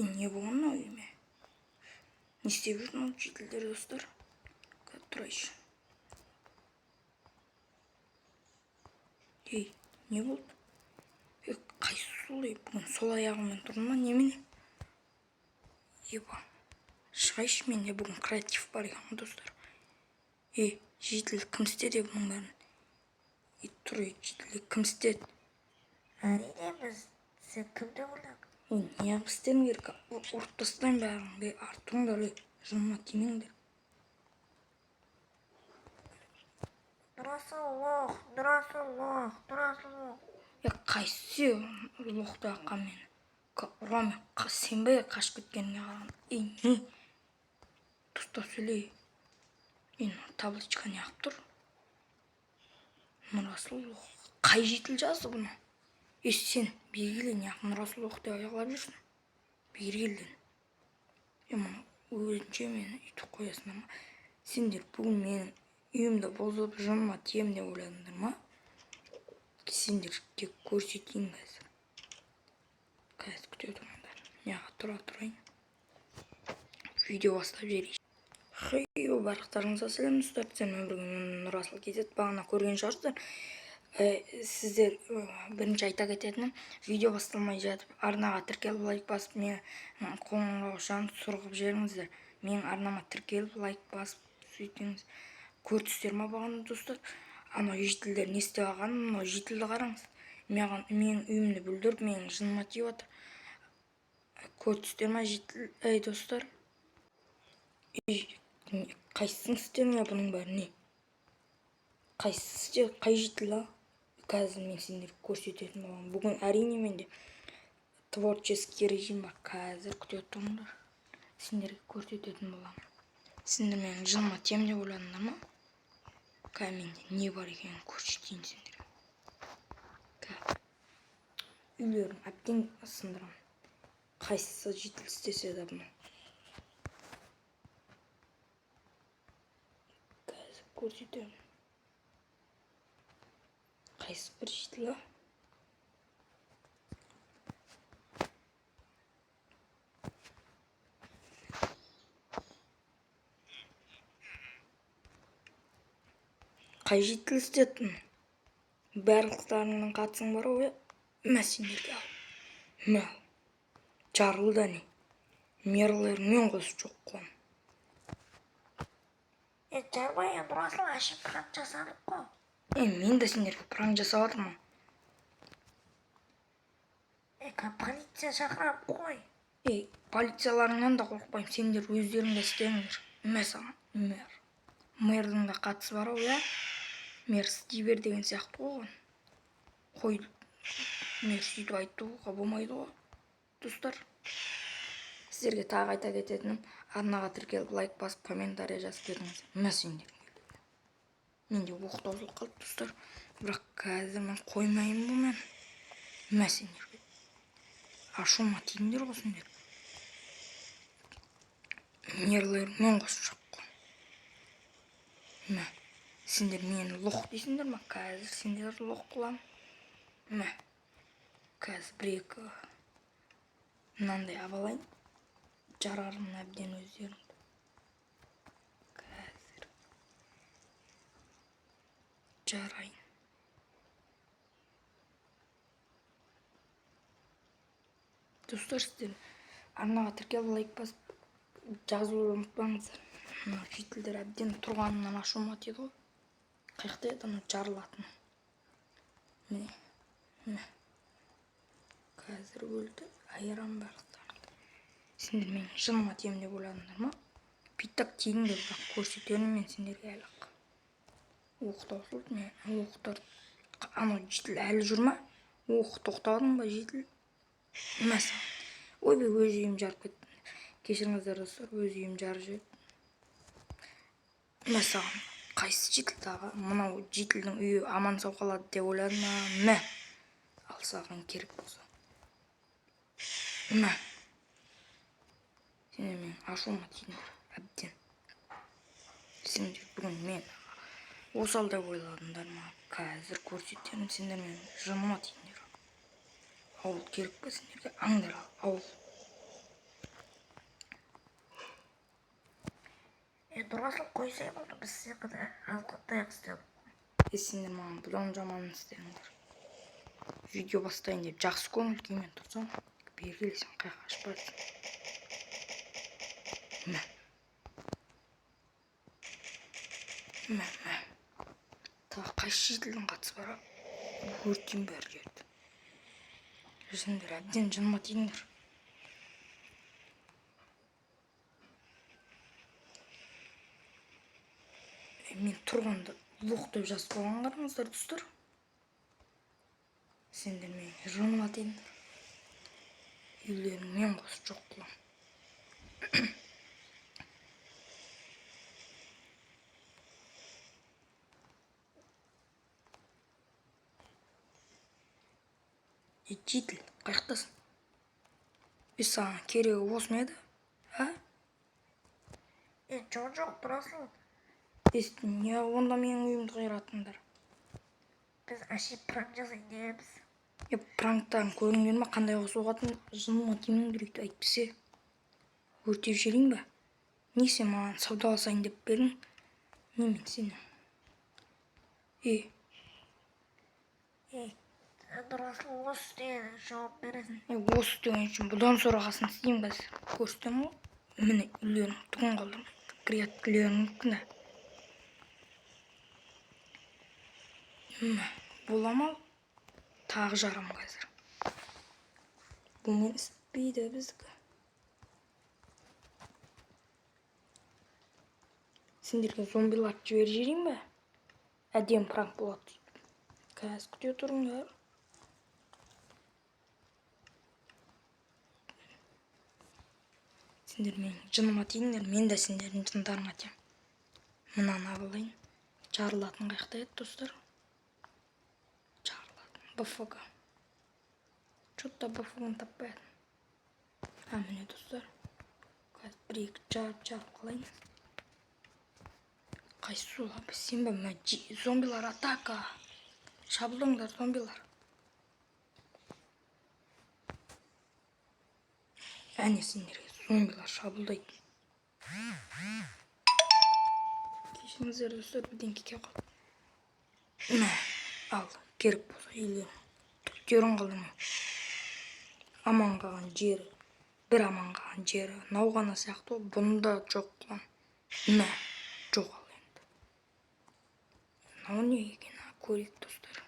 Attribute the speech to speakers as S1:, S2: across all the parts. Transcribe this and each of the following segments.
S1: Не болған ойыме? Не істеп жүрдің ол жетілдер достар? Тұрайшы. Ей, не болды? Қайсы сол бүгін сол аяғыммен тұрдым ма немене? Еба, шығайшы, менде бүгін креатив бар екен достар. Жетіл кім істеді бұның бәрін? Тұр, жетіл кім істеді?
S2: Әрине біз, сен кімді ойлап?
S1: Неғып істедім керек? Ұрып тастайын бәрін, артыңдар, жыныма тимеңдер.
S2: Нұрасыл лох.
S1: Қайсы лоқты аққа мені? Ұрам, сен бе қашып кеткеніңе қарағым? Не? Тұста сөйлей. Табличка не ақ тұр? Нұрасыл лох. Қай жетіл жазды бұны? Сен бергелі не ақ Нұрасыл лох деп аяғылап жүрсің? Бергелден. Мұны өзінше мені үйтіп қоясыңдар ма? Сендер бүгін менің үйімді бұзып жыныма тием деп ойладыңдар ма? Сендер тек көрсетейін қазір. Қазір күте тұрыңдар. Неға тұрайын. Видео бастап жерейші. Барлықтарыңызға сәлем достар. Сен өмірген Нұрасыл кезет бағана көрген шығарсыздар. Сіздер бірінші айта кететінім, видео басталмай жатып арнаға тіркеліп лайк басып, мен қоңырау шанын сұрғып жеріңіздер. Менің арнама тіркеліп лайк басып сөйтіңіз. Көрдіңіздер ма бағана достар? Анау жетілдер не істеп алғанын, мынау жетілді қараңыз. Менің үйімді бүлдіріп, менің жыныма тиіп отыр. Көрдіңіздер ма жетіл? Достар, қайсысын істедің я бұның бәрі не? Қайсысы қай жетіл? Қазір мен сендерге көрсететін болам. Бүгін әрине менде творческий режим бар. Қазір күте тұрыңдар. Сендерге көрсететін болам. Сендер менің жыныма тием деп ойладыңдар ма? Менде не бар екенін көрсетейін сендерге. Үйлерін әбден сындырам. Қайсысы жетіл істесе де бұны. Қазір көрсетемін. Қайсы бір жетіл? Қай жетіл істеттің? Барлықтарыңның қатысың бар ғой? Мә сендерге ал. Мә, жарылды не? Мерлермен қосып жоқ қуам.
S2: Жарбай, Нұрасыл ашып пранк жасадық қой.
S1: Мен де сендерге пранк жасап жатырмын.
S2: Полиция шақырып қой.
S1: Полицияларыңнан да қорқпаймын, сендер өздеріңді істеңдер. Мэрдің да қатысы бар ғой, мэр істей бер деген сияқты қойған. Қой, мэр сөйтіп айтуға болмайды ғой. Достар, сіздерге тағы айта кететінім, арнаға тіркеліп лайк басып, комментария жазып беріңіз. Мә сендер. Менде оқ таусылып қалды достар, бірақ қазір мен қоймайын бұл мен. Мә сендер. Ашуыма тиіңдер ғой сендер. Мерлермен қосып жоқ қой. Мә, сендер мені лох дейсіңдер ма? Қазір сендер лох қылам. Мә, қазір бір-екі мынандай абалайын. Жарармын әбден өздеріңді. Қазір жарайын. Достар, сіздер арнаға тіркеліп лайк басып жазуды ұмытпаңыздар. Жетілдер әбден тұрғанынан ашуыма тиді ғой. Қайықта еді ана жарылатын. Міне. Қазір өлді. Айырам барлықтарыңды. Сендер менің жыныма тием деп ойладыңдар ма? Бүйтіп тиіңдер, бірақ көрсетерім мен сендерге әлі ақ. Оқ таусылды ме? Оқтар анау жетіл әлі жүр ма? Оқ тоқтадың ба жетіл? Мәсі. Ойбай, өз үйім жарып кетті. Кешіріңіздер достар, өз үйім жарып жіберді. Мәсі, қайсы жетіл тағы? Мынау жетілдің үйі аман сау қалады деп ойладым ма? Мә. Ал саған керек болса. Мә. Сендер мен ашуыма тиіңдер әбден. Сендер бүгін мен осал деп ойладыңдар ма? Қазір көрсетерім, сендер мен жыныма тиіңдер. Ауыл керек пе сендерге? Аңдар ал, ауыл.
S2: Нұрасыл қойсай болды, біз секілді алқыттайық істеп.
S1: Сендер маған бұдан жаман істеңдер. Видео бастайын деп жақсы көңіл күймен тұрсам, бері келесің қайқа ашпайсың. Мә. Тағы қайсы жетілдің қатысы бара? Өртен бәрі жерді. Сендер әбден жаныма тиіңдер. Мен тұрғанда лоқ деп жазып қойған қараңыздар, достар. Сендер менің жаныма тиіңдер. Үйлерің мен қосып жоқ қылам. Жетіл, қайықтасың? Саған керегі осы ма еді?
S2: Жоқ, Нұрасыл.
S1: Не онда менің үйімді қиратыңдар?
S2: Біз әшейін пранк жасайын дейміз.
S1: Пранктан көрінген ма, қандай қосып оғатын жаныма тиіңдер дейді айтпесе. Өртеп жіберейін ба? Не сен маған саудаласайын деп бердің? Немен сені?
S2: Нұрасыл осы деген жауап бересің.
S1: Осы деген үшін бұдан сұрағасын істейін бәз. Көрсетем ғой? Міне үйлерің тұғын қалдым. Кіреттілерің күні. Боламал тағы жарам қазір. Бұл мен іспейді біздікі. Сендерге зомбилар жібер жерейін бе? Әдем пранк болады. Қазір күте тұрыңдар. Сендер менің жыныма тиіңдер, мен де сендердің жындарыңа тием. Мынаны алайын. Жарылатын қайықта еді, достар. Жарылатын. БФГ. Что-то БФГ-ны таппайын. Міне, достар. Қазір бір-екі жарып қалайын. Қайсы суға біз сен бе? Зомбилар атака. Шабылдыңдар, зомбилар. Әне сендерге зомбилар шабылдайды. Кешіңіздер, достар, бірден кеке қалды. Ал, керек болса үйлерің. Түктерін қалдырмай. Аман қалған жері, бір аман қалған жері. Науғана сияқты бұнда жоқ қылан. Жоқ ал енді. Нау не екен, көрейік, достар.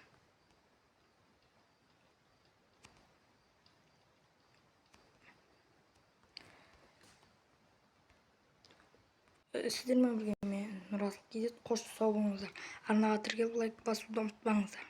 S1: Сіздермен бірге мен Нұрасыл Кейзет. Қош сау болыңыздар. Арнаға тіркеліп лайк басуды ұмытпаңыздар.